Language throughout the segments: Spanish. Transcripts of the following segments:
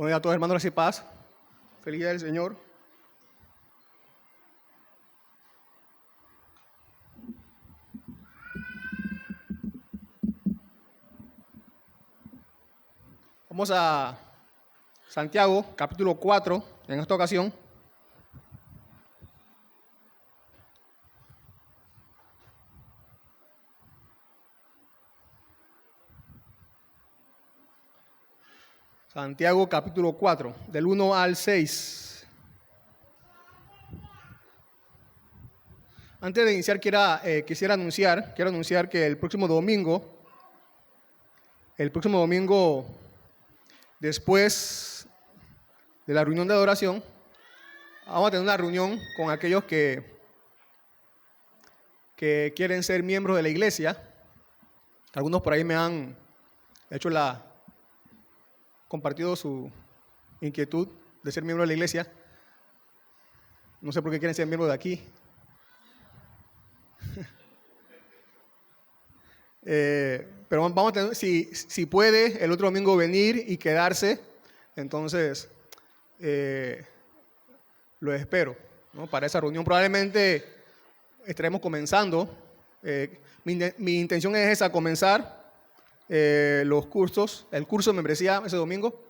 Buenos días a todos, hermanos, gracia y paz. Feliz día del Señor. Vamos a Santiago, capítulo 4, en esta ocasión. Santiago, capítulo 4, del 1 al 6. Antes de iniciar, quiero anunciar que el próximo domingo, después de la reunión de adoración, vamos a tener una reunión con aquellos que quieren ser miembros de la iglesia. Algunos por ahí me han compartido su inquietud de ser miembro de la iglesia. No sé por qué quieren ser miembros de aquí. Pero vamos a tener, si puede, el otro domingo venir y quedarse, entonces lo espero, ¿no? Para esa reunión. Probablemente estaremos comenzando. Mi intención es esa, comenzar los cursos, el curso de membresía ese domingo,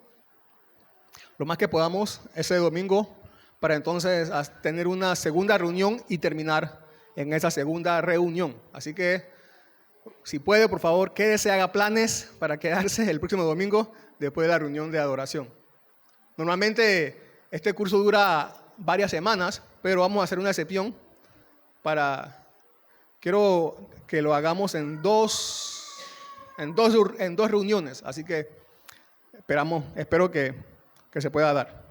lo más que podamos ese domingo, para entonces tener una segunda reunión y terminar en esa segunda reunión. Así que, si puede, por favor, quédese, haga planes para quedarse el próximo domingo después de la reunión de adoración. Normalmente este curso dura varias semanas, pero vamos a hacer una excepción quiero que lo hagamos en dos reuniones, así que espero que se pueda dar.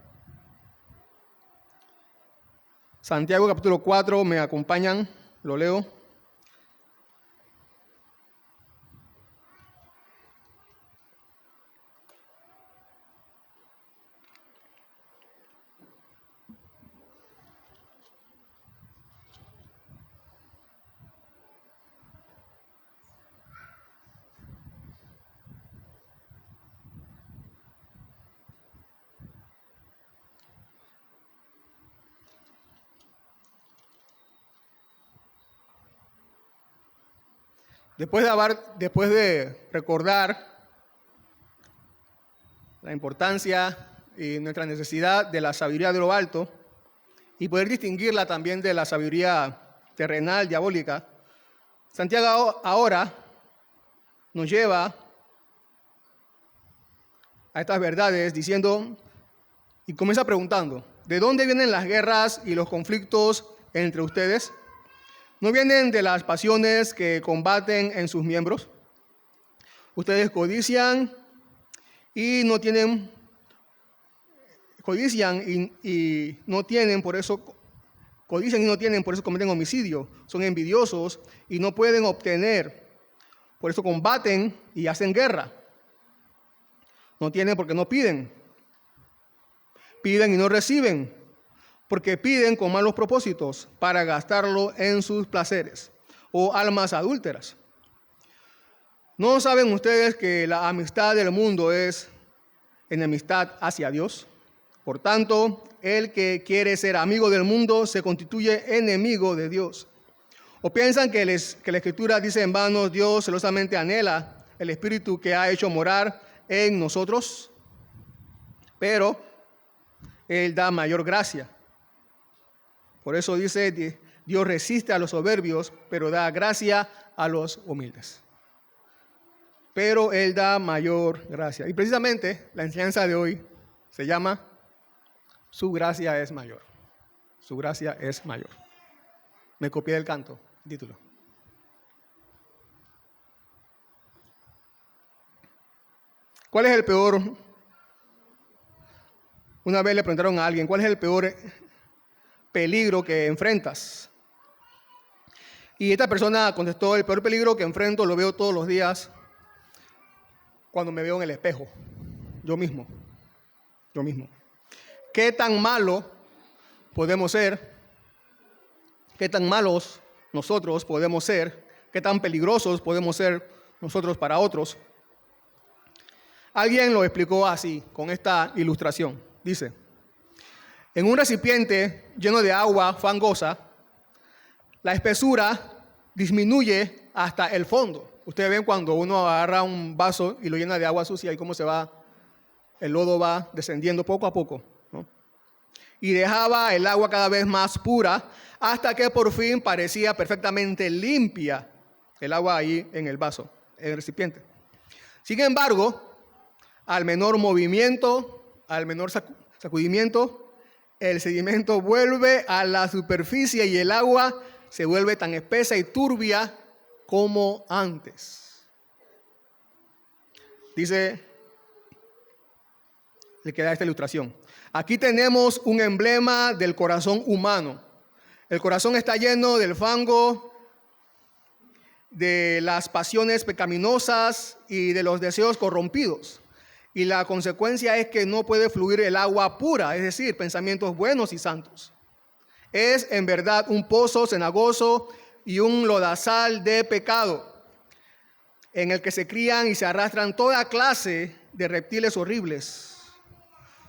Santiago capítulo 4, me acompañan, lo leo. Después de recordar la importancia y nuestra necesidad de la sabiduría de lo alto y poder distinguirla también de la sabiduría terrenal, diabólica, Santiago ahora nos lleva a estas verdades diciendo, y comienza preguntando, ¿de dónde vienen las guerras y los conflictos entre ustedes? ¿No vienen de las pasiones que combaten en sus miembros? Ustedes codician y no tienen, por eso cometen homicidio. Son envidiosos y no pueden obtener, por eso combaten y hacen guerra. No tienen porque no piden. Piden y no reciben, porque piden con malos propósitos para gastarlo en sus placeres o almas adúlteras. ¿No saben ustedes que la amistad del mundo es enemistad hacia Dios? Por tanto, el que quiere ser amigo del mundo se constituye enemigo de Dios. ¿O piensan que la Escritura dice en vano, Dios celosamente anhela el Espíritu que ha hecho morar en nosotros? Pero Él da mayor gracia. Por eso dice, Dios resiste a los soberbios, pero da gracia a los humildes. Pero Él da mayor gracia. Y precisamente la enseñanza de hoy se llama Su gracia es mayor. Su gracia es mayor. Me copié del canto, título. ¿Cuál es el peor? Una vez le preguntaron a alguien, ¿cuál es el peor peligro que enfrentas? Y esta persona contestó, el peor peligro que enfrento lo veo todos los días cuando me veo en el espejo, yo mismo. ¿Qué tan malo podemos ser? ¿Qué tan malos nosotros podemos ser? ¿Qué tan peligrosos podemos ser nosotros para otros? Alguien lo explicó así, con esta ilustración. Dice, en un recipiente lleno de agua fangosa, la espesura disminuye hasta el fondo. Ustedes ven cuando uno agarra un vaso y lo llena de agua sucia y cómo se va, el lodo va descendiendo poco a poco, ¿no? Y dejaba el agua cada vez más pura hasta que por fin parecía perfectamente limpia el agua ahí en el vaso, en el recipiente. Sin embargo, al menor movimiento, al menor sacudimiento, el sedimento vuelve a la superficie y el agua se vuelve tan espesa y turbia como antes. Dice, le queda esta ilustración. Aquí tenemos un emblema del corazón humano. El corazón está lleno del fango, de las pasiones pecaminosas y de los deseos corrompidos. Y la consecuencia es que no puede fluir el agua pura, es decir, pensamientos buenos y santos. Es en verdad un pozo cenagoso y un lodazal de pecado, en el que se crían y se arrastran toda clase de reptiles horribles.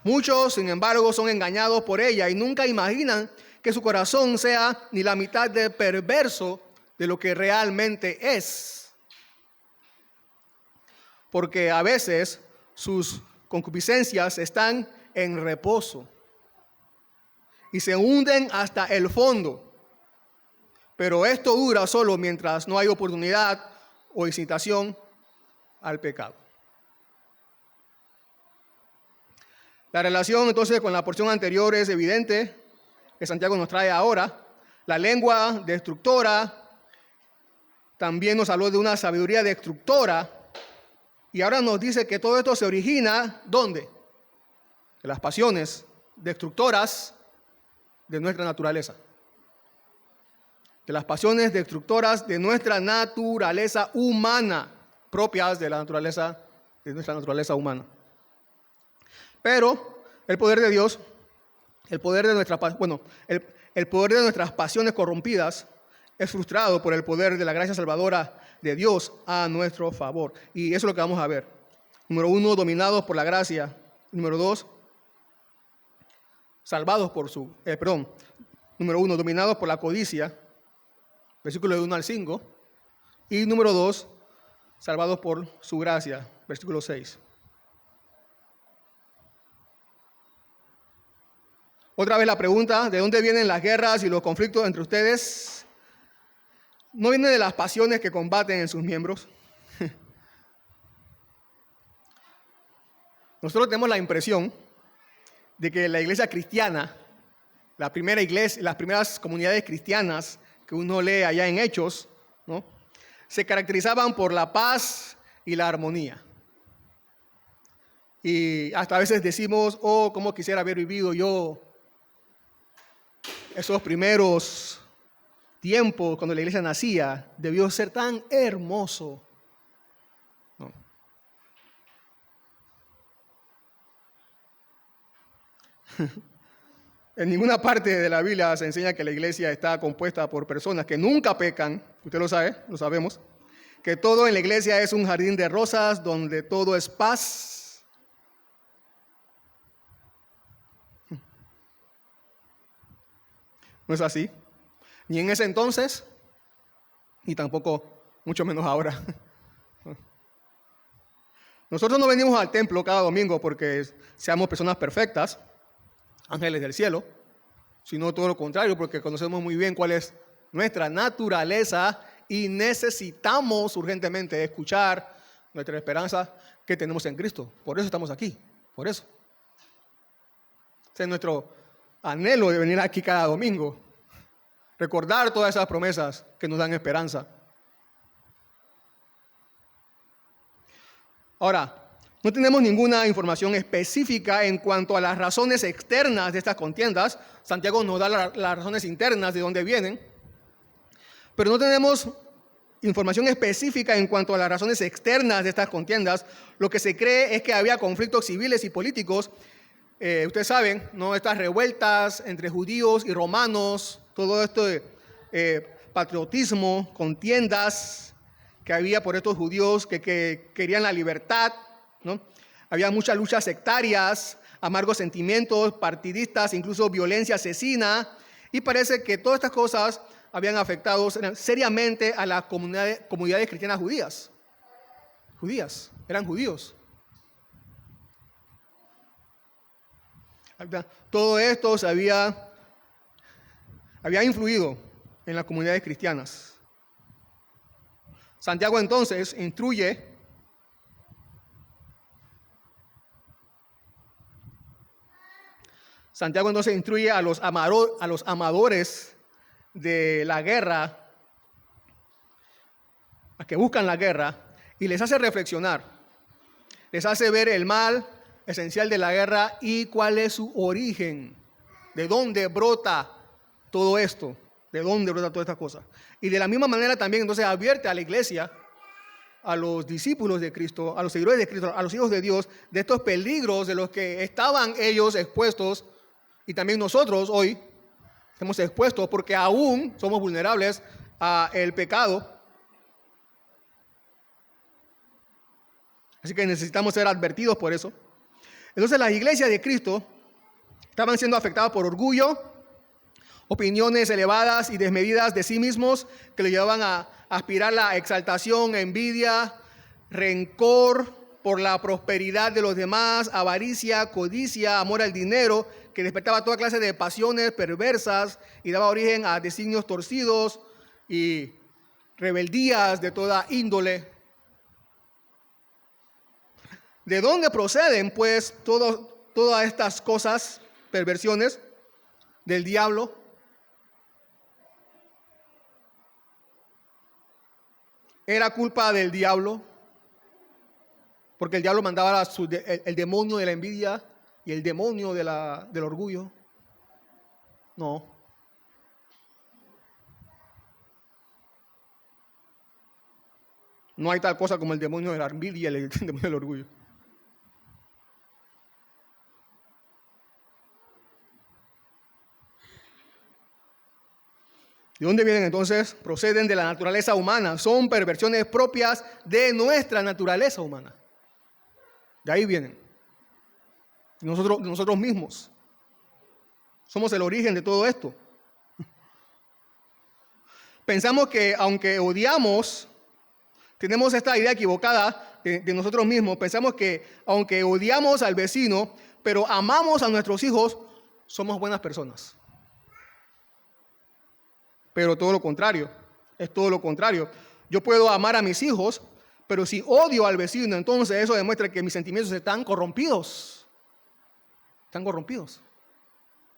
Muchos, sin embargo, son engañados por ella y nunca imaginan que su corazón sea ni la mitad de perverso de lo que realmente es. Porque a veces sus concupiscencias están en reposo y se hunden hasta el fondo. Pero esto dura solo mientras no hay oportunidad o incitación al pecado. La relación entonces con la porción anterior es evidente, que Santiago nos trae ahora. La lengua destructora también nos habló de una sabiduría destructora. Y ahora nos dice que todo esto se origina, ¿dónde? De las pasiones destructoras de nuestra naturaleza. De las pasiones destructoras de nuestra naturaleza humana, propias de nuestra naturaleza humana. Pero el poder de Dios, el poder de nuestras pasiones corrompidas es frustrado por el poder de la gracia salvadora de Dios a nuestro favor. Y eso es lo que vamos a ver. Número 1, dominados por la gracia. Número 2, Número 1, dominados por la codicia. Versículo de 1 al 5. Y número 2, salvados por su gracia. Versículo 6. Otra vez la pregunta, ¿de dónde vienen las guerras y los conflictos entre ustedes? ¿No viene de las pasiones que combaten en sus miembros? Nosotros tenemos la impresión de que la iglesia cristiana, la primera iglesia, las primeras comunidades cristianas que uno lee allá en Hechos, ¿no?, se caracterizaban por la paz y la armonía. Y hasta a veces decimos, oh, cómo quisiera haber vivido yo esos primeros tiempo cuando la iglesia nacía, debió ser tan hermoso. No. En ninguna parte de la Biblia se enseña que la iglesia está compuesta por personas que nunca pecan. Usted lo sabe, lo sabemos. Que todo en la iglesia es un jardín de rosas donde todo es paz. No es así. Ni en ese entonces, ni tampoco, mucho menos ahora. Nosotros no venimos al templo cada domingo porque seamos personas perfectas, ángeles del cielo, sino todo lo contrario, porque conocemos muy bien cuál es nuestra naturaleza y necesitamos urgentemente escuchar nuestra esperanza que tenemos en Cristo. Por eso estamos aquí, por eso. Ese es nuestro anhelo de venir aquí cada domingo. Recordar todas esas promesas que nos dan esperanza. Ahora, no tenemos ninguna información específica en cuanto a las razones externas de estas contiendas. Santiago nos da las razones internas de dónde vienen. Pero no tenemos información específica en cuanto a las razones externas de estas contiendas. Lo que se cree es que había conflictos civiles y políticos. Ustedes saben, ¿no?, estas revueltas entre judíos y romanos, todo esto de patriotismo, contiendas que había por estos judíos que querían la libertad, ¿no? Había muchas luchas sectarias, amargos sentimientos, partidistas, incluso violencia asesina. Y parece que todas estas cosas habían afectado seriamente a las comunidades cristianas judías. Eran judíos. Todo esto había influido en las comunidades cristianas. Santiago entonces instruye a los amadores de la guerra, a que buscan la guerra, y les hace reflexionar, les hace ver el mal esencial de la guerra y cuál es su origen, de dónde brota todo esto, de dónde brota todas estas cosas. Y de la misma manera también entonces advierte a la iglesia, a los discípulos de Cristo, a los seguidores de Cristo, a los hijos de Dios, de estos peligros de los que estaban ellos expuestos, y también nosotros hoy estamos expuestos porque aún somos vulnerables al pecado. Así que necesitamos ser advertidos por eso. Entonces las iglesias de Cristo estaban siendo afectadas por orgullo, opiniones elevadas y desmedidas de sí mismos que le llevaban a aspirar la exaltación, envidia, rencor por la prosperidad de los demás, avaricia, codicia, amor al dinero, que despertaba toda clase de pasiones perversas y daba origen a designios torcidos y rebeldías de toda índole. ¿De dónde proceden, pues, todas estas cosas, perversiones del diablo? ¿Era culpa del diablo? Porque el diablo mandaba el demonio de la envidia y el demonio del orgullo. No. No hay tal cosa como el demonio de la envidia y el demonio del orgullo. ¿De dónde vienen entonces? Proceden de la naturaleza humana. Son perversiones propias de nuestra naturaleza humana. De ahí vienen. Nosotros mismos. Somos el origen de todo esto. Pensamos que aunque odiamos, tenemos esta idea equivocada de nosotros mismos. Pensamos que aunque odiamos al vecino, pero amamos a nuestros hijos, somos buenas personas. Pero todo lo contrario, es todo lo contrario. Yo puedo amar a mis hijos, pero si odio al vecino, entonces eso demuestra que mis sentimientos están corrompidos. Están corrompidos.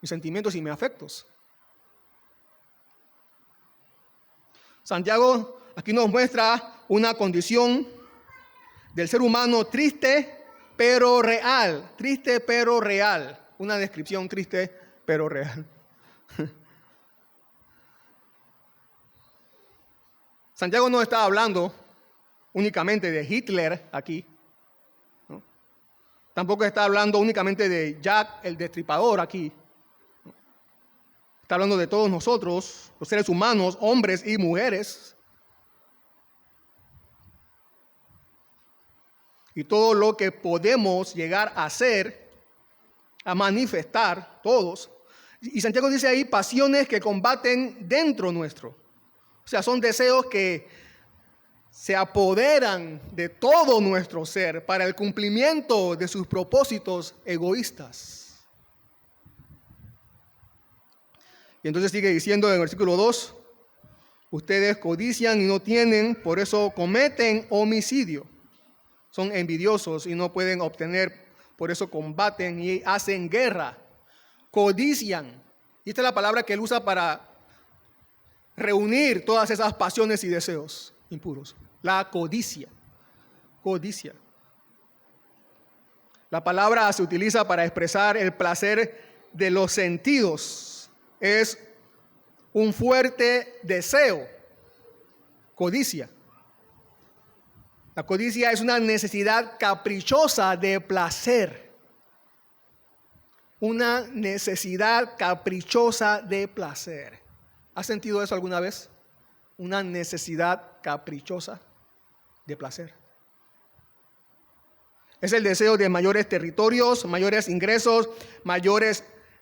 Mis sentimientos y mis afectos. Santiago aquí nos muestra una condición del ser humano triste, pero real. Triste, pero real. Una descripción triste, pero real. Santiago no está hablando únicamente de Hitler aquí, ¿no? Tampoco está hablando únicamente de Jack el Destripador aquí, ¿no? Está hablando de todos nosotros, los seres humanos, hombres y mujeres. Y todo lo que podemos llegar a hacer, a manifestar, todos. Y Santiago dice ahí, pasiones que combaten dentro nuestro. O sea, son deseos que se apoderan de todo nuestro ser para el cumplimiento de sus propósitos egoístas. Y entonces sigue diciendo en el versículo 2, ustedes codician y no tienen, por eso cometen homicidio. Son envidiosos y no pueden obtener, por eso combaten y hacen guerra. Codician. Y esta es la palabra que él usa para reunir todas esas pasiones y deseos impuros. La codicia. Codicia. La palabra se utiliza para expresar el placer de los sentidos. Es un fuerte deseo. Codicia. La codicia es una necesidad caprichosa de placer. Una necesidad caprichosa de placer. ¿Has sentido eso alguna vez? Una necesidad caprichosa de placer. Es el deseo de mayores territorios, mayores ingresos,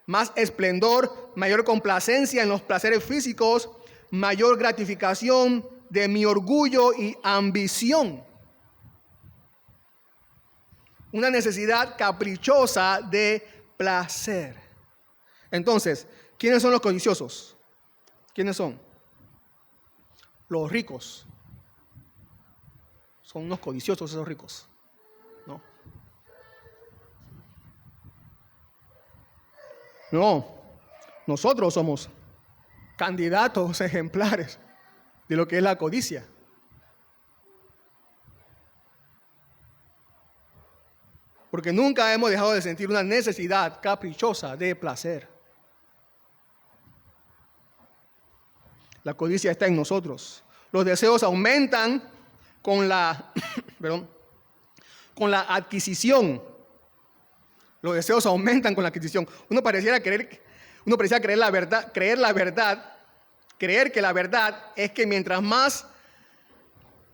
más esplendor, mayor complacencia en los placeres físicos, mayor gratificación de mi orgullo y ambición. Una necesidad caprichosa de placer. Entonces, ¿quiénes son los codiciosos? ¿Quiénes son? Los ricos. Son unos codiciosos esos ricos, ¿no? No, nosotros somos candidatos ejemplares de lo que es la codicia. Porque nunca hemos dejado de sentir una necesidad caprichosa de placer. La codicia está en nosotros. Los deseos aumentan con la, con la adquisición. Los deseos aumentan con la adquisición. Uno pareciera creer la verdad, creer que la verdad es que mientras más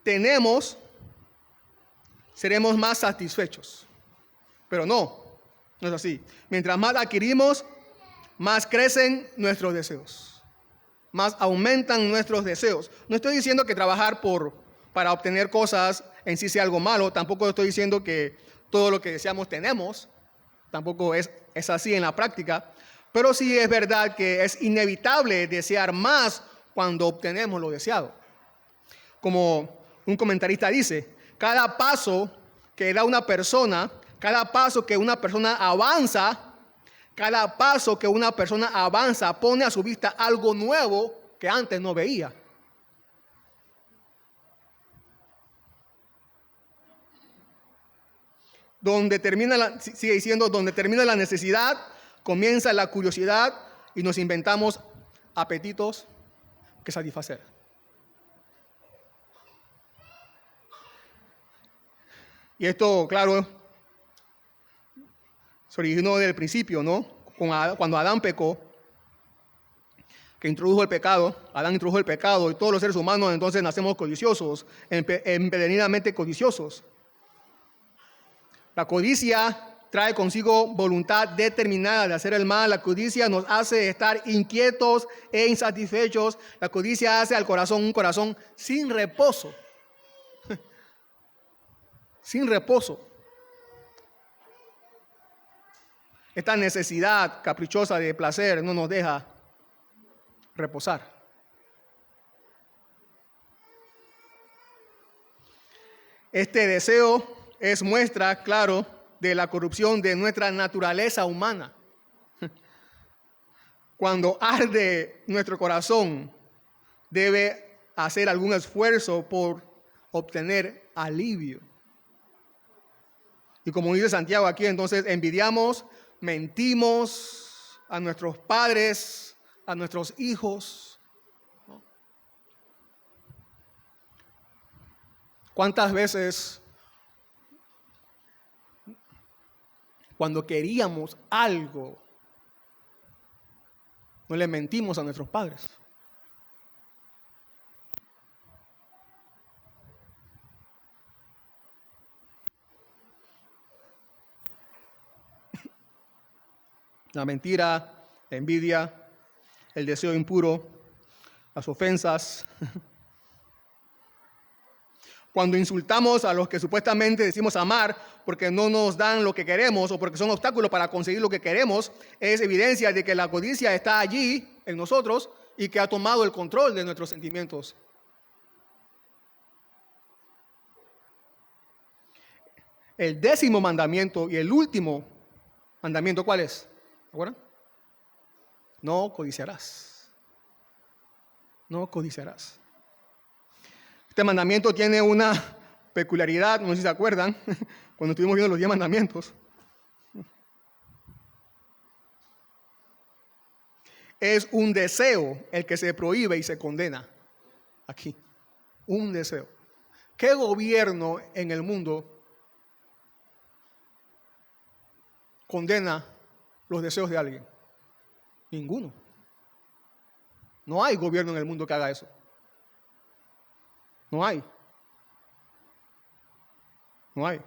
tenemos, seremos más satisfechos. Pero no es así. Mientras más adquirimos, más crecen nuestros deseos. Más aumentan nuestros deseos. No estoy diciendo que trabajar para obtener cosas en sí sea algo malo. Tampoco estoy diciendo que todo lo que deseamos tenemos. Tampoco es así en la práctica. Pero sí es verdad que es inevitable desear más cuando obtenemos lo deseado. Como un comentarista dice, cada paso que da una persona, cada paso que una persona avanza, pone a su vista algo nuevo que antes no veía. Sigue diciendo, donde termina la necesidad, comienza la curiosidad y nos inventamos apetitos que satisfacer. Y esto, claro, se originó desde el principio, ¿no? Cuando Adán pecó, Adán introdujo el pecado y todos los seres humanos entonces nacemos codiciosos, empedernidamente codiciosos. La codicia trae consigo voluntad determinada de hacer el mal. La codicia nos hace estar inquietos e insatisfechos. La codicia hace al corazón un corazón sin reposo. Sin reposo. Esta necesidad caprichosa de placer no nos deja reposar. Este deseo es muestra, claro, de la corrupción de nuestra naturaleza humana. Cuando arde nuestro corazón, debe hacer algún esfuerzo por obtener alivio. Y como dice Santiago aquí, entonces envidiamos, mentimos a nuestros padres, a nuestros hijos. ¿Cuántas veces cuando queríamos algo no le mentimos a nuestros padres? La mentira, la envidia, el deseo impuro, las ofensas. Cuando insultamos a los que supuestamente decimos amar porque no nos dan lo que queremos o porque son obstáculos para conseguir lo que queremos, es evidencia de que la codicia está allí en nosotros y que ha tomado el control de nuestros sentimientos. El 10º mandamiento y el último mandamiento, ¿cuál es? ¿Se acuerdan? No codiciarás. No codiciarás. Este mandamiento tiene una peculiaridad, no sé si se acuerdan, cuando estuvimos viendo los 10 mandamientos. Es un deseo el que se prohíbe y se condena aquí. Un deseo. ¿Qué gobierno en el mundo condena los deseos de alguien? Ninguno. No hay gobierno en el mundo que haga eso. No hay. No hay.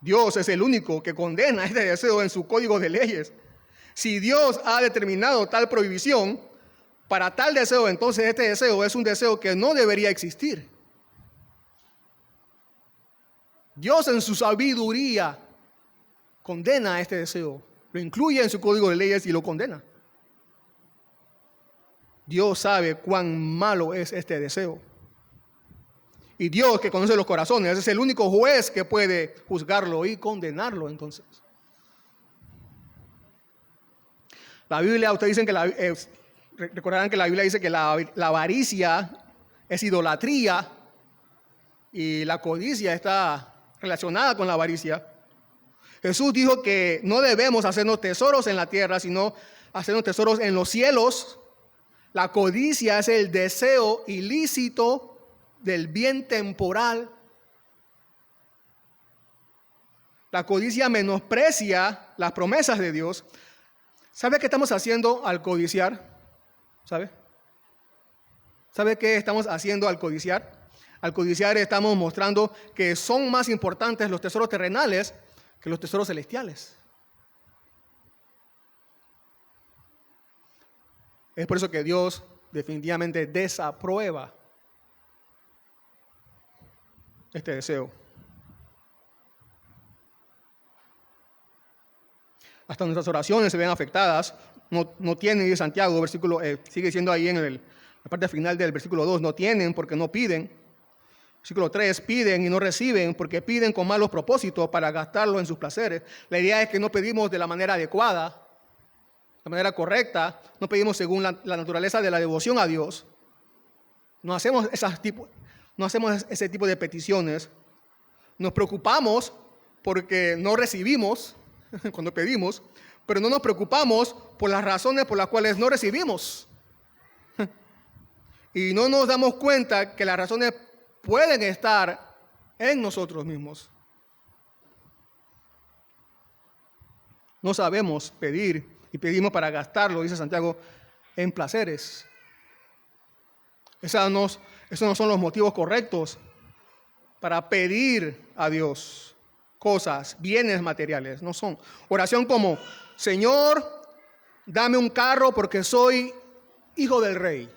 Dios es el único que condena este deseo en su código de leyes. Si Dios ha determinado tal prohibición para tal deseo, entonces este deseo es un deseo que no debería existir. Dios en su sabiduría condena este deseo, lo incluye en su código de leyes y lo condena. Dios sabe cuán malo es este deseo. Y Dios, que conoce los corazones, es el único juez que puede juzgarlo y condenarlo entonces. La Biblia, ustedes dicen que recordarán que la Biblia dice que la avaricia es idolatría y la codicia está relacionada con la avaricia. Jesús dijo que no debemos hacernos tesoros en la tierra, sino hacernos tesoros en los cielos. La codicia es el deseo ilícito del bien temporal. La codicia menosprecia las promesas de Dios. ¿Sabe qué estamos haciendo al codiciar? ¿Sabe? ¿Sabe qué estamos haciendo al codiciar? Al codiciar estamos mostrando que son más importantes los tesoros terrenales que los tesoros celestiales. Es por eso que Dios definitivamente desaprueba este deseo. Hasta nuestras oraciones se ven afectadas. No tienen, dice Santiago, versículo, sigue diciendo ahí en la parte final del versículo 2, no tienen porque no piden. Versículo 3, piden y no reciben porque piden con malos propósitos para gastarlo en sus placeres. La idea es que no pedimos de la manera adecuada, de manera correcta, no pedimos según la naturaleza de la devoción a Dios. No hacemos ese tipo de peticiones. Nos preocupamos porque no recibimos cuando pedimos, pero no nos preocupamos por las razones por las cuales no recibimos. Y no nos damos cuenta que las razones pueden estar en nosotros mismos. No sabemos pedir y pedimos para gastarlo, dice Santiago, en placeres. Esos no son los motivos correctos para pedir a Dios cosas, bienes materiales, no son. Oración como, Señor, dame un carro porque soy hijo del rey.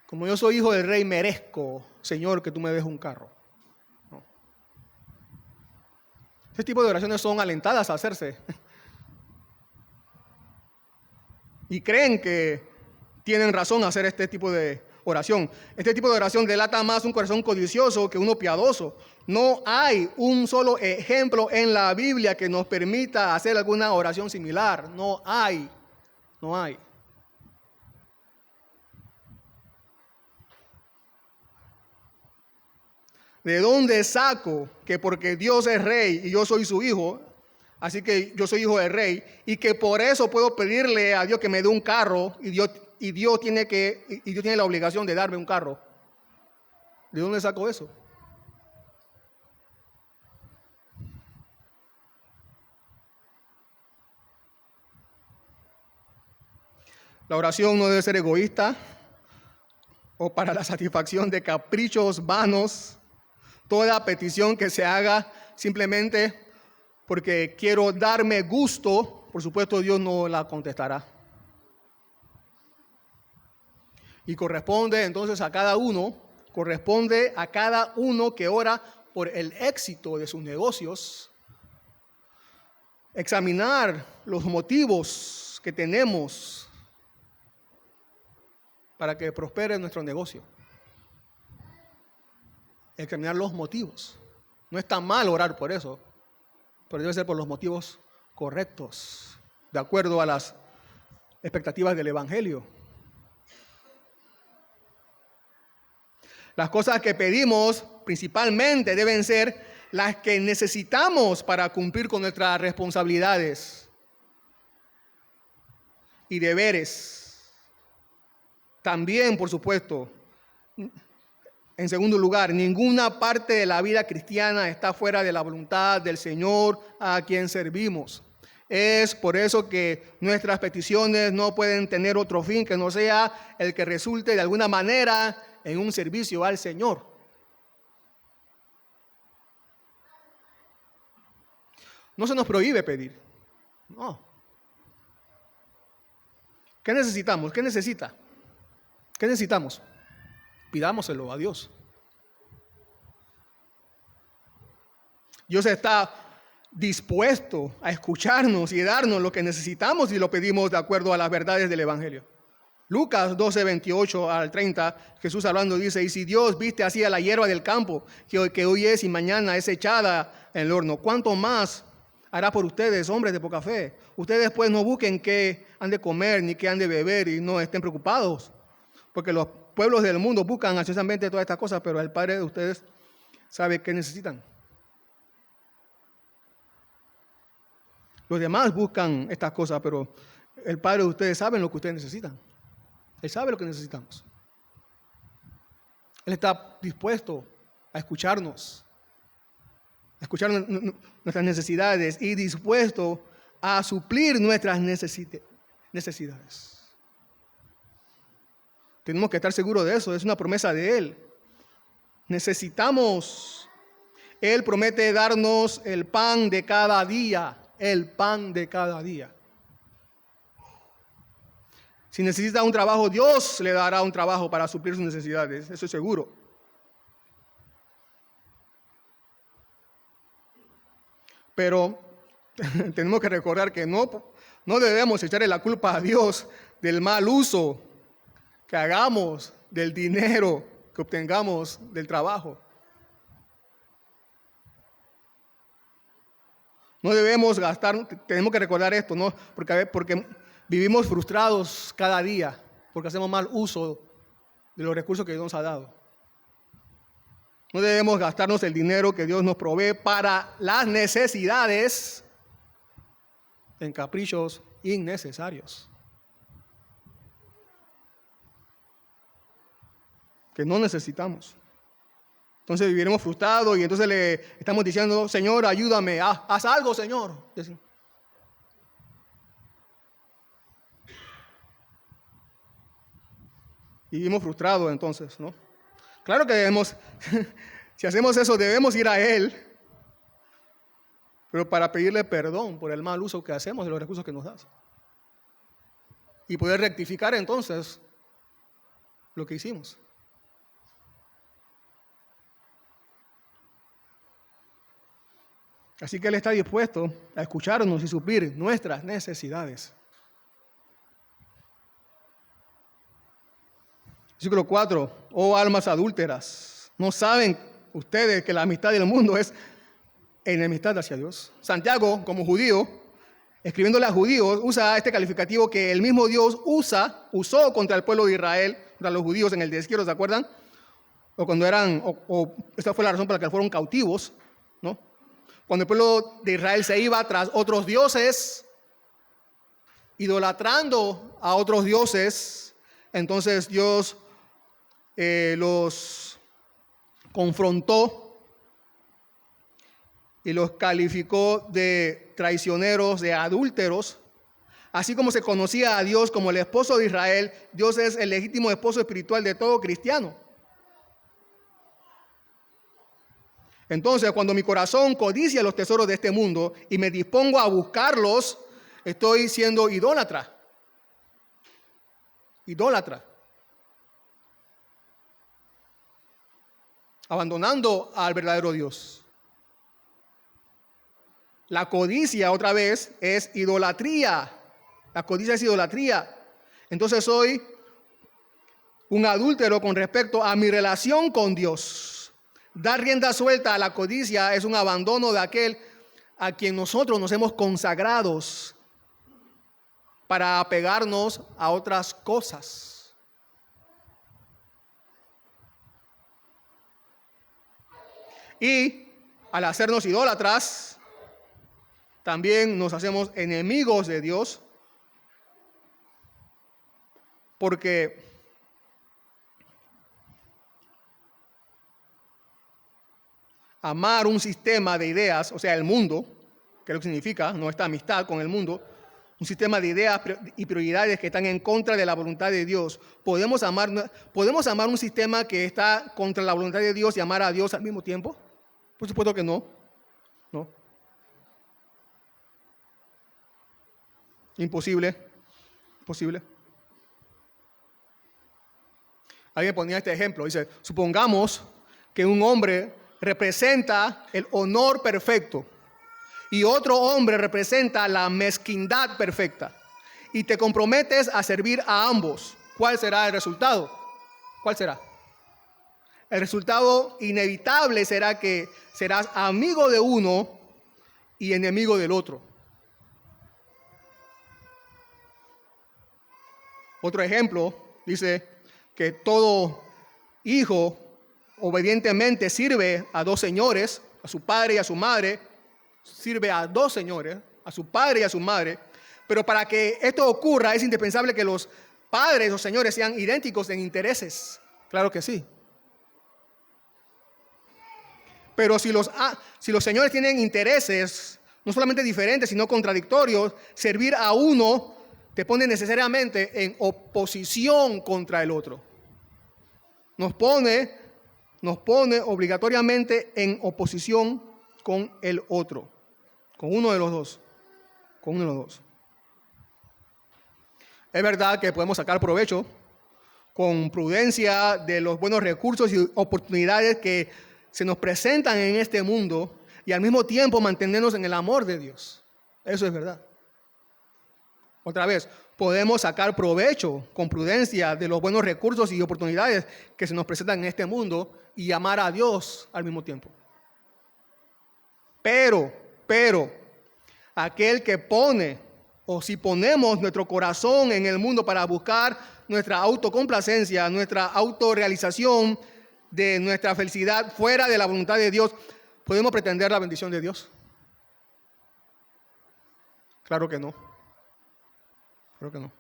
Como yo soy hijo del rey, merezco, Señor, que tú me des un carro. No. Este tipo de oraciones son alentadas a hacerse. Y creen que tienen razón a hacer este tipo de oración. Este tipo de oración delata más un corazón codicioso que uno piadoso. No hay un solo ejemplo en la Biblia que nos permita hacer alguna oración similar. No hay. ¿De dónde saco que porque Dios es rey y yo soy su hijo, así que yo soy hijo del rey, y que por eso puedo pedirle a Dios que me dé un carro y Dios tiene la obligación de darme un carro? ¿De dónde saco eso? La oración no debe ser egoísta o para la satisfacción de caprichos vanos. Toda petición que se haga simplemente porque quiero darme gusto, por supuesto Dios no la contestará. Y corresponde a cada uno que ora por el éxito de sus negocios, examinar los motivos que tenemos para que prospere nuestro negocio. Examinar los motivos. No está mal orar por eso, pero debe ser por los motivos correctos, de acuerdo a las expectativas del Evangelio. Las cosas que pedimos principalmente deben ser las que necesitamos para cumplir con nuestras responsabilidades y deberes. También, por supuesto, en segundo lugar, ninguna parte de la vida cristiana está fuera de la voluntad del Señor a quien servimos. Es por eso que nuestras peticiones no pueden tener otro fin que no sea el que resulte de alguna manera en un servicio al Señor. No se nos prohíbe pedir. No. ¿Qué necesitamos? ¿Qué necesita? ¿Qué necesitamos? Pidámoselo a Dios. Dios está dispuesto a escucharnos y darnos lo que necesitamos si lo pedimos de acuerdo a las verdades del Evangelio. Lucas 12, 28 al 30, Jesús hablando dice, y si Dios viste así a la hierba del campo, que hoy es y mañana es echada en el horno, ¿cuánto más hará por ustedes, hombres de poca fe? Ustedes pues no busquen qué han de comer ni qué han de beber y no estén preocupados, porque los pueblos del mundo buscan ansiosamente todas estas cosas, pero el Padre de ustedes sabe qué necesitan. Los demás buscan estas cosas, pero el Padre de ustedes sabe lo que ustedes necesitan. Él sabe lo que necesitamos. Él está dispuesto a escuchar nuestras necesidades y dispuesto a suplir nuestras necesidades. Tenemos que estar seguros de eso, es una promesa de Él. Necesitamos. Él promete darnos el pan de cada día. El pan de cada día. Si necesita un trabajo, Dios le dará un trabajo para suplir sus necesidades, eso es seguro. Pero tenemos que recordar que no debemos echarle la culpa a Dios del mal uso que hagamos del dinero que obtengamos del trabajo. No debemos gastar, tenemos que recordar esto, ¿no? Porque vivimos frustrados cada día, porque hacemos mal uso de los recursos que Dios nos ha dado. No debemos gastarnos el dinero que Dios nos provee para las necesidades en caprichos innecesarios, que no necesitamos. Entonces viviremos frustrados y entonces le estamos diciendo, Señor, ayúdame, haz algo, Señor. Vivimos frustrados entonces, ¿no? Claro que debemos, si hacemos eso, debemos ir a Él, pero para pedirle perdón por el mal uso que hacemos de los recursos que nos da. Y poder rectificar entonces lo que hicimos. Así que Él está dispuesto a escucharnos y suplir nuestras necesidades. Versículo 4. Oh almas adúlteras, ¿no saben ustedes que la amistad del mundo es enemistad hacia Dios? Santiago, como judío, escribiéndole a judíos, usa este calificativo que el mismo Dios usó contra el pueblo de Israel, contra los judíos en el destierro, ¿se acuerdan? O cuando esta fue la razón por la que fueron cautivos, ¿no? Cuando el pueblo de Israel se iba tras otros dioses, idolatrando a otros dioses, entonces Dios los confrontó y los calificó de traicioneros, de adúlteros. Así como se conocía a Dios como el esposo de Israel, Dios es el legítimo esposo espiritual de todo cristiano. Entonces, cuando mi corazón codicia los tesoros de este mundo y me dispongo a buscarlos, estoy siendo idólatra. Idólatra. Abandonando al verdadero Dios. La codicia, otra vez, es idolatría. La codicia es idolatría. Entonces soy un adúltero con respecto a mi relación con Dios. Dar rienda suelta a la codicia es un abandono de aquel a quien nosotros nos hemos consagrados para apegarnos a otras cosas. Y al hacernos idólatras, también nos hacemos enemigos de Dios, porque amar un sistema de ideas, o sea, el mundo, que es lo que significa nuestra amistad con el mundo, un sistema de ideas y prioridades que están en contra de la voluntad de Dios. ¿Podemos amar un sistema que está contra la voluntad de Dios y amar a Dios al mismo tiempo? Por supuesto que no. No. Imposible. Imposible. Alguien ponía este ejemplo. Dice, supongamos que un hombre representa el honor perfecto y otro hombre representa la mezquindad perfecta. Y te comprometes a servir a ambos. ¿Cuál será el resultado? ¿Cuál será? El resultado inevitable será que serás amigo de uno y enemigo del otro. Otro ejemplo dice que todo hijo obedientemente sirve a dos señores, a su padre y a su madre, sirve a dos señores, a su padre y a su madre, pero para que esto ocurra es indispensable que los padres o señores sean idénticos en intereses. Claro que sí. Pero si los señores tienen intereses no solamente diferentes, sino contradictorios, servir a uno te pone necesariamente en oposición contra el otro. Nos pone obligatoriamente en oposición con el otro, con uno de los dos. Es verdad que podemos sacar provecho con prudencia de los buenos recursos y oportunidades que se nos presentan en este mundo y al mismo tiempo mantenernos en el amor de Dios. Eso es verdad. Otra vez, podemos sacar provecho con prudencia de los buenos recursos y oportunidades que se nos presentan en este mundo y amar a Dios al mismo tiempo. Pero, aquel que pone, o si ponemos nuestro corazón en el mundo para buscar nuestra autocomplacencia, nuestra autorrealización de nuestra felicidad fuera de la voluntad de Dios, ¿podemos pretender la bendición de Dios? Claro que no. Creo que no.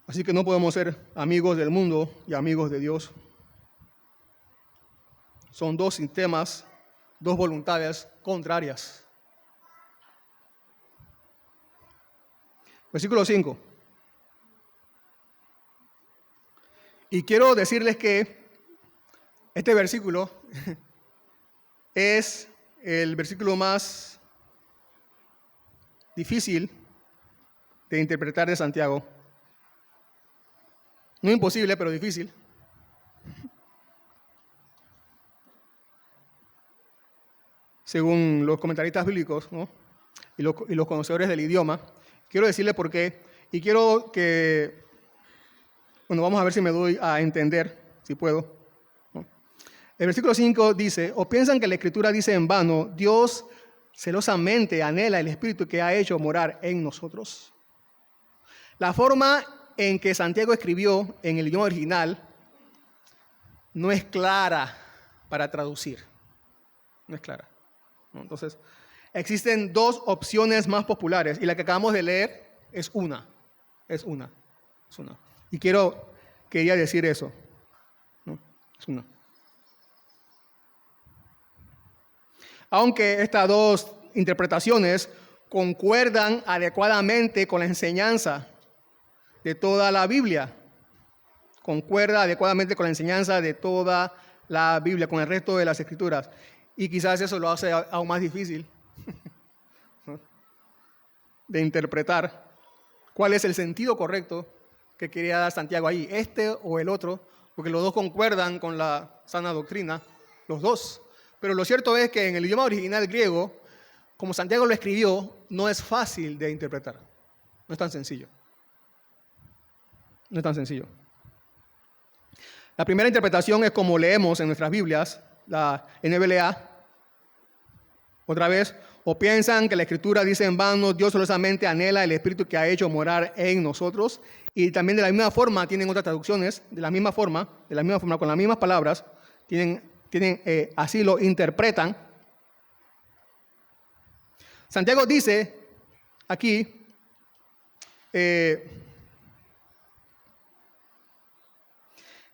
Así que no podemos ser amigos del mundo y amigos de Dios. Son dos sistemas, dos voluntades contrarias. Versículo 5. Y quiero decirles que este versículo es el versículo más difícil de interpretar de Santiago. No imposible, pero difícil. Según los comentaristas bíblicos, ¿no? y los conocedores del idioma. Quiero decirles por qué. Y quiero que... Bueno, vamos a ver si me doy a entender, si puedo. ¿No? El versículo 5 dice, ¿o piensan que la Escritura dice en vano, Dios celosamente anhela el Espíritu que ha hecho morar en nosotros? La forma en que Santiago escribió en el idioma original no es clara para traducir. No es clara. ¿No? Entonces, existen dos opciones más populares y la que acabamos de leer es una. Y quería decir eso. ¿No? Es una. Aunque estas dos interpretaciones concuerdan adecuadamente con la enseñanza de toda la Biblia, concuerda adecuadamente con la enseñanza de toda la Biblia, con el resto de las Escrituras. Y quizás eso lo hace aún más difícil, ¿no? de interpretar cuál es el sentido correcto que quería dar Santiago ahí, este o el otro, porque los dos concuerdan con la sana doctrina, los dos. Pero lo cierto es que en el idioma original griego, como Santiago lo escribió, no es fácil de interpretar. No es tan sencillo. No es tan sencillo. La primera interpretación es como leemos en nuestras Biblias, la NBLA. Otra vez, o piensan que la Escritura dice en vano, Dios celosamente anhela el Espíritu que ha hecho morar en nosotros. Y también de la misma forma, tienen otras traducciones, de la misma forma, con las mismas palabras, así lo interpretan. Santiago dice aquí,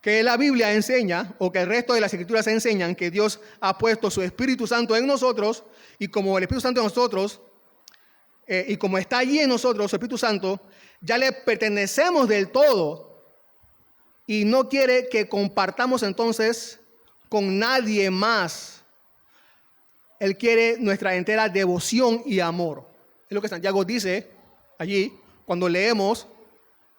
que la Biblia enseña, o que el resto de las Escrituras enseñan, que Dios ha puesto su Espíritu Santo en nosotros, y como el Espíritu Santo en nosotros, y como está allí en nosotros, su Espíritu Santo, ya le pertenecemos del todo, y no quiere que compartamos entonces con nadie más. Él quiere nuestra entera devoción y amor. Es lo que Santiago dice allí cuando leemos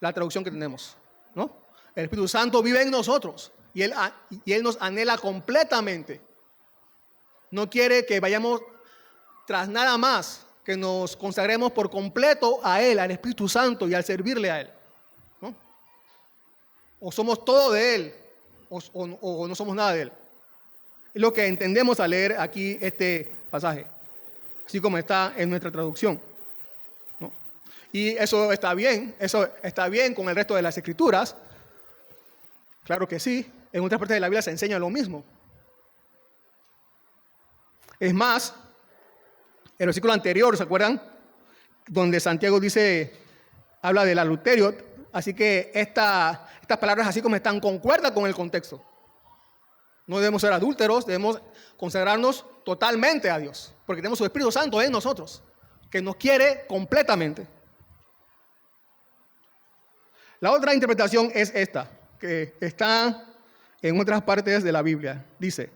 la traducción que tenemos, ¿no? El Espíritu Santo vive en nosotros y Él nos anhela completamente. No quiere que vayamos tras nada más, que nos consagremos por completo a Él, al Espíritu Santo y al servirle a Él, ¿no? O somos todo de Él o no somos nada de Él. Es lo que entendemos al leer aquí este pasaje, así como está en nuestra traducción, ¿no? Y eso está bien con el resto de las Escrituras. Claro que sí, en otras partes de la Biblia se enseña lo mismo. Es más, el versículo anterior, ¿se acuerdan? Donde Santiago habla del adulterio, así que estas palabras así como están concuerdan con el contexto. No debemos ser adúlteros, debemos consagrarnos totalmente a Dios, porque tenemos su Espíritu Santo en nosotros, que nos quiere completamente. La otra interpretación es esta, que está en otras partes de la Biblia. Dice: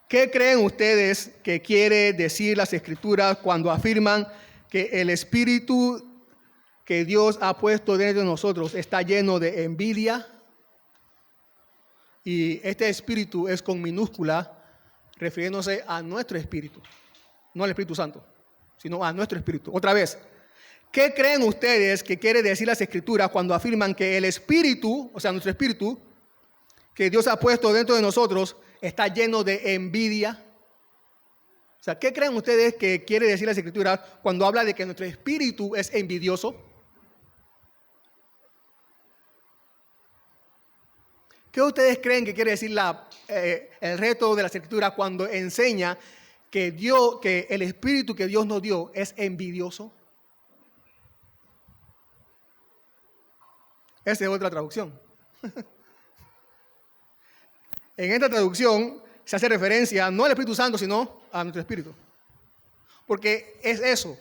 ¿qué creen ustedes que quiere decir las Escrituras cuando afirman que el Espíritu que Dios ha puesto dentro de nosotros está lleno de envidia? Y este espíritu es con minúscula, refiriéndose a nuestro espíritu, no al Espíritu Santo, sino a nuestro espíritu. Otra vez, ¿qué creen ustedes que quiere decir las Escrituras cuando afirman que el Espíritu, o sea, nuestro espíritu, que Dios ha puesto dentro de nosotros, está lleno de envidia? O sea, ¿qué creen ustedes que quiere decir las Escrituras cuando habla de que nuestro espíritu es envidioso? ¿Qué ustedes creen que quiere decir el reto de las Escrituras cuando enseña que el espíritu que Dios nos dio es envidioso? Esa es otra traducción. En esta traducción se hace referencia no al Espíritu Santo, sino a nuestro espíritu. Porque es eso.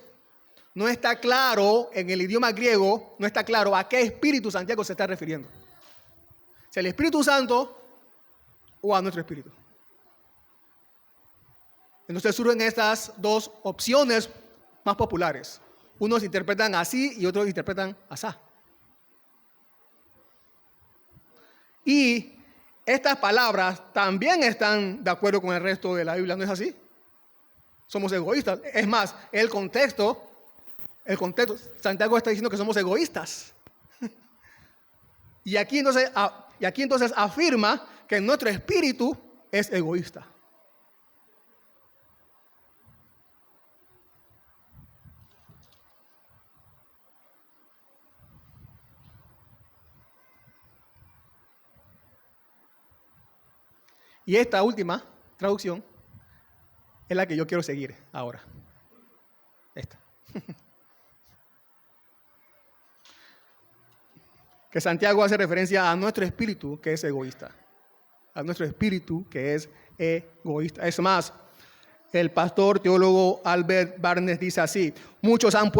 No está claro en el idioma griego, no está claro a qué espíritu Santiago se está refiriendo. Si al Espíritu Santo o a nuestro espíritu. Entonces surgen estas dos opciones más populares. Unos interpretan así y otros interpretan asá. Y estas palabras también están de acuerdo con el resto de la Biblia, ¿no es así? Somos egoístas. Es más, el contexto, Santiago está diciendo que somos egoístas. Y aquí entonces afirma que nuestro espíritu es egoísta. Y esta última traducción es la que yo quiero seguir ahora. Esta. Que Santiago hace referencia a nuestro espíritu que es egoísta. A nuestro espíritu que es egoísta. Es más, el pastor teólogo Albert Barnes dice así: muchos han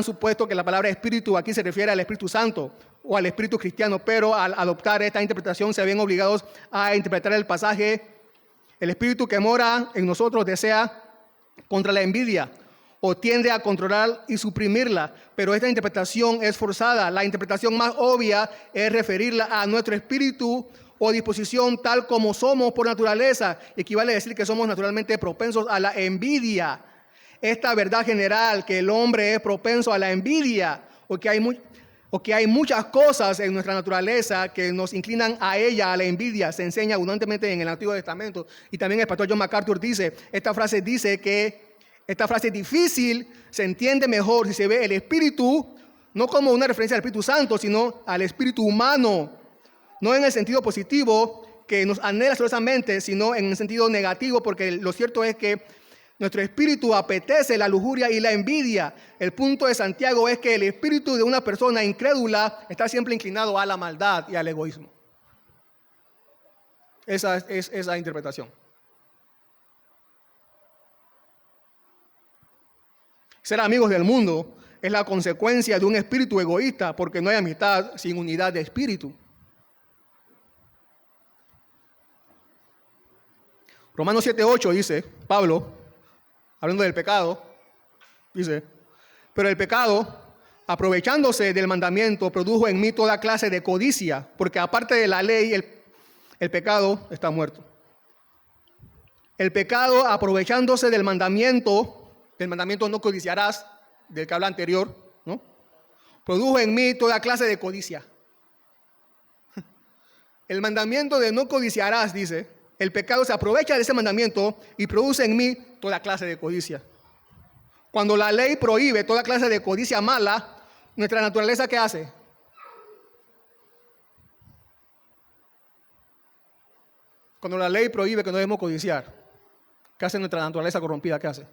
supuesto que la palabra espíritu aquí se refiere al Espíritu Santo o al Espíritu cristiano, pero al adoptar esta interpretación se ven obligados a interpretar el pasaje: el espíritu que mora en nosotros desea contra la envidia o tiende a controlar y suprimirla, pero esta interpretación es forzada. La interpretación más obvia es referirla a nuestro espíritu o disposición tal como somos por naturaleza. Equivale a decir que somos naturalmente propensos a la envidia. Esta verdad general, que el hombre es propenso a la envidia, o que hay muchas cosas en nuestra naturaleza que nos inclinan a ella, a la envidia, se enseña abundantemente en el Antiguo Testamento. Y también el pastor John MacArthur esta frase difícil se entiende mejor si se ve el espíritu no como una referencia al Espíritu Santo, sino al espíritu humano. No en el sentido positivo que nos anhela celosamente, sino en el sentido negativo, porque lo cierto es que nuestro espíritu apetece la lujuria y la envidia. El punto de Santiago es que el espíritu de una persona incrédula está siempre inclinado a la maldad y al egoísmo. Esa es esa interpretación. Ser amigos del mundo es la consecuencia de un espíritu egoísta, porque no hay amistad sin unidad de espíritu. Romanos 7:8 dice, Pablo, hablando del pecado, dice, pero el pecado, aprovechándose del mandamiento, produjo en mí toda clase de codicia, porque aparte de la ley, el pecado está muerto. El pecado, aprovechándose del mandamiento no codiciarás, del que habla anterior, ¿no? Produjo en mí toda clase de codicia. El mandamiento de no codiciarás, dice, el pecado se aprovecha de ese mandamiento y produce en mí toda clase de codicia. Cuando la ley prohíbe toda clase de codicia mala, nuestra naturaleza, ¿qué hace? Cuando la ley prohíbe que no debemos codiciar, ¿qué hace nuestra naturaleza corrompida? ¿Qué hace?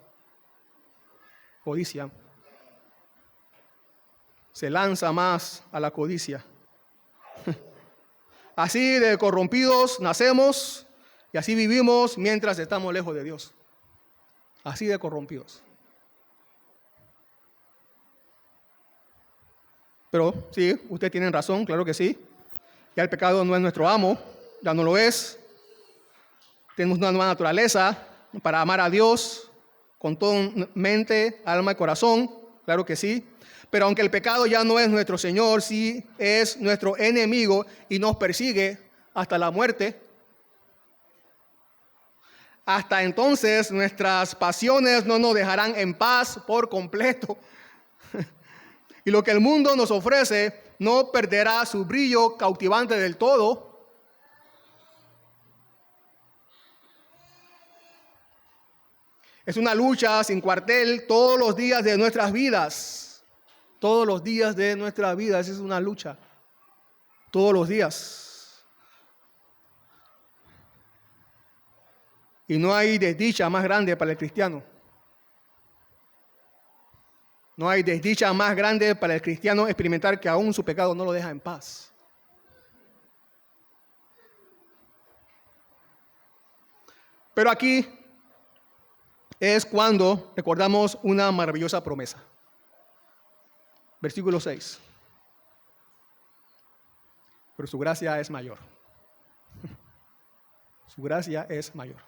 Codicia. Se lanza más a la codicia. Así de corrompidos nacemos y así vivimos mientras estamos lejos de Dios. Así de corrompidos. Pero sí, ustedes tienen razón, claro que sí. Ya el pecado no es nuestro amo, ya no lo es. Tenemos una nueva naturaleza para amar a Dios con toda mente, alma y corazón, claro que sí. Pero aunque el pecado ya no es nuestro Señor, sí es nuestro enemigo y nos persigue hasta la muerte. Hasta entonces nuestras pasiones no nos dejarán en paz por completo. Y lo que el mundo nos ofrece no perderá su brillo cautivante del todo. Es una lucha sin cuartel todos los días de nuestras vidas. Todos los días de nuestra vida, esa es una lucha. Todos los días. Y no hay desdicha más grande para el cristiano. No hay desdicha más grande para el cristiano experimentar que aún su pecado no lo deja en paz. Pero aquí es cuando recordamos una maravillosa promesa. Versículo 6. Pero su gracia es mayor. Su gracia es mayor.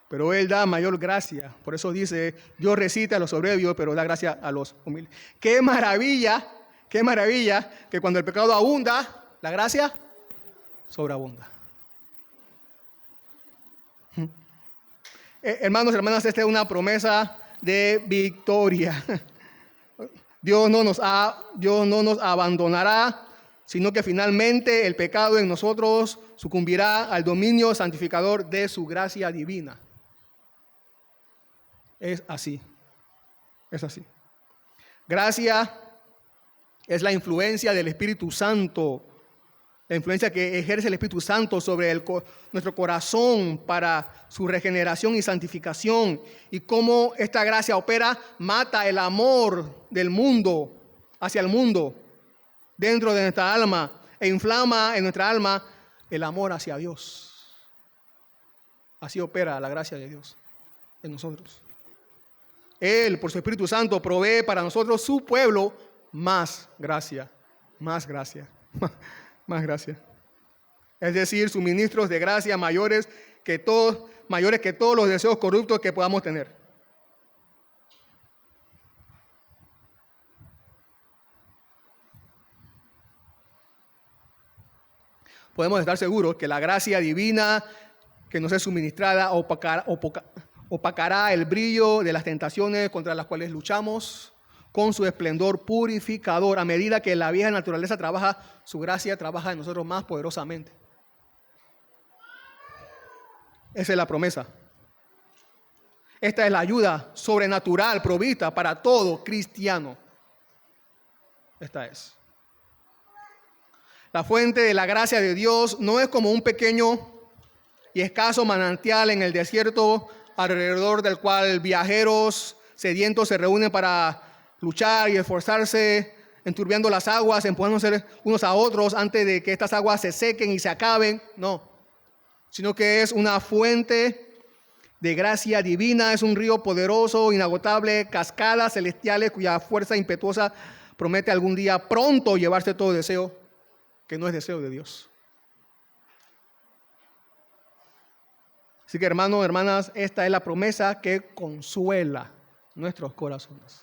Pero Él da mayor gracia. Por eso dice, Dios resiste a los soberbios, pero da gracia a los humildes. Qué maravilla que cuando el pecado abunda, la gracia sobreabunda. Hermanos y hermanas, esta es una promesa de victoria. Dios no nos abandonará, sino que finalmente el pecado en nosotros sucumbirá al dominio santificador de su gracia divina. Es así. Es así. Gracia es la influencia del Espíritu Santo, la influencia que ejerce el Espíritu Santo sobre nuestro corazón para su regeneración y santificación, y cómo esta gracia opera, mata el amor del mundo hacia el mundo dentro de nuestra alma e inflama en nuestra alma el amor hacia Dios. Así opera la gracia de Dios en nosotros. Él, por su Espíritu Santo, provee para nosotros, su pueblo, más gracia, más gracia. Más gracia. Es decir, suministros de gracia mayores que todos los deseos corruptos que podamos tener. Podemos estar seguros que la gracia divina que nos es suministrada opacará el brillo de las tentaciones contra las cuales luchamos, con su esplendor purificador. A medida que la vieja naturaleza trabaja, su gracia trabaja en nosotros más poderosamente. Esa es la promesa. Esta es la ayuda sobrenatural provista para todo cristiano. Esta es. La fuente de la gracia de Dios no es como un pequeño y escaso manantial en el desierto alrededor del cual viajeros sedientos se reúnen para luchar y esforzarse, enturbiando las aguas, empujándose unos a otros antes de que estas aguas se sequen y se acaben. No, sino que es una fuente de gracia divina, es un río poderoso, inagotable, cascadas celestiales cuya fuerza impetuosa promete algún día pronto llevarse todo deseo que no es deseo de Dios. Así que, hermanos, hermanas, esta es la promesa que consuela nuestros corazones.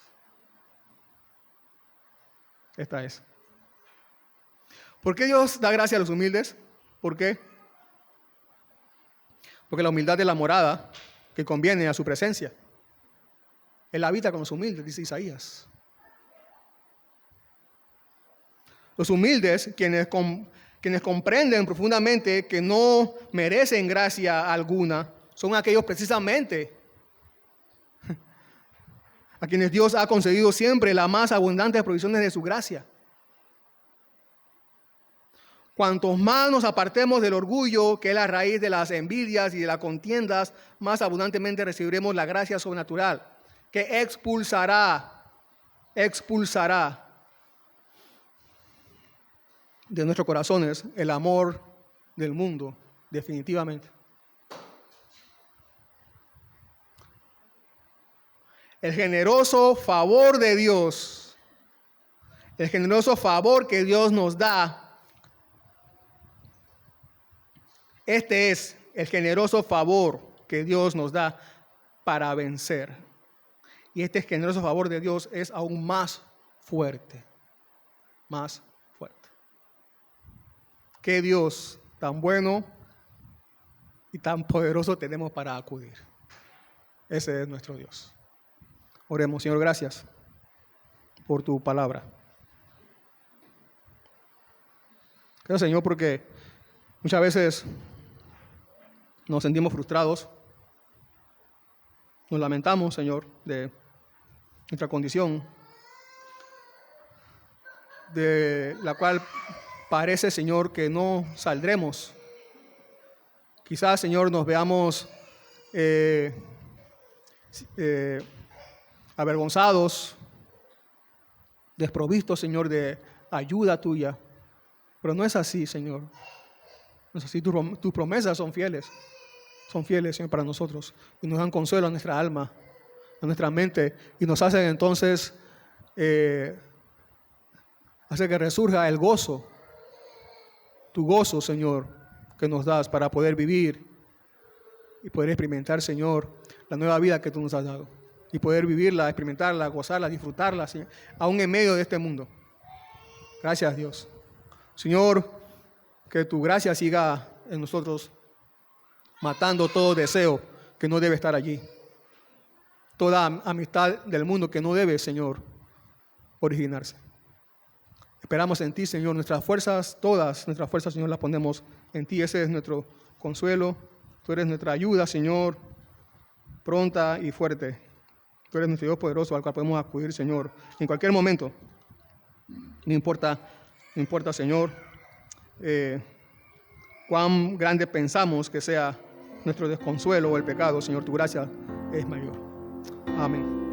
Esta es. ¿Por qué Dios da gracia a los humildes? ¿Por qué? Porque la humildad es la morada que conviene a su presencia. Él habita con los humildes, dice Isaías. Los humildes, quienes comprenden profundamente que no merecen gracia alguna, son aquellos precisamente a quienes Dios ha concedido siempre las más abundantes provisiones de su gracia. Cuantos más nos apartemos del orgullo, que es la raíz de las envidias y de las contiendas, más abundantemente recibiremos la gracia sobrenatural, que expulsará de nuestros corazones el amor del mundo, definitivamente. El generoso favor de Dios, el generoso favor que Dios nos da, este es el generoso favor que Dios nos da para vencer. Y este generoso favor de Dios es aún más fuerte, más fuerte. Qué Dios tan bueno y tan poderoso tenemos para acudir. Ese es nuestro Dios. Oremos. Señor, gracias por tu palabra. Gracias, Señor, porque muchas veces nos sentimos frustrados, nos lamentamos, Señor, de nuestra condición, de la cual parece, Señor, que no saldremos. Quizás, Señor, nos veamos avergonzados, desprovistos, Señor, de ayuda tuya. Pero no es así, Señor. No es así. Tus promesas son fieles. Son fieles, Señor, para nosotros. Y nos dan consuelo a nuestra alma, a nuestra mente. Y nos hacen entonces, hace que resurja el gozo. Tu gozo, Señor, que nos das para poder vivir y poder experimentar, Señor, la nueva vida que tú nos has dado. Y poder vivirla, experimentarla, gozarla, disfrutarla, Señor, aún en medio de este mundo. Gracias, Dios. Señor, que tu gracia siga en nosotros, matando todo deseo que no debe estar allí. Toda amistad del mundo que no debe, Señor, originarse. Esperamos en ti, Señor. Nuestras fuerzas, todas nuestras fuerzas, Señor, las ponemos en ti. Ese es nuestro consuelo. Tú eres nuestra ayuda, Señor, pronta y fuerte. Tú eres nuestro Dios poderoso al cual podemos acudir, Señor, en cualquier momento. No importa, Señor, cuán grande pensamos que sea nuestro desconsuelo o el pecado, Señor, tu gracia es mayor. Amén.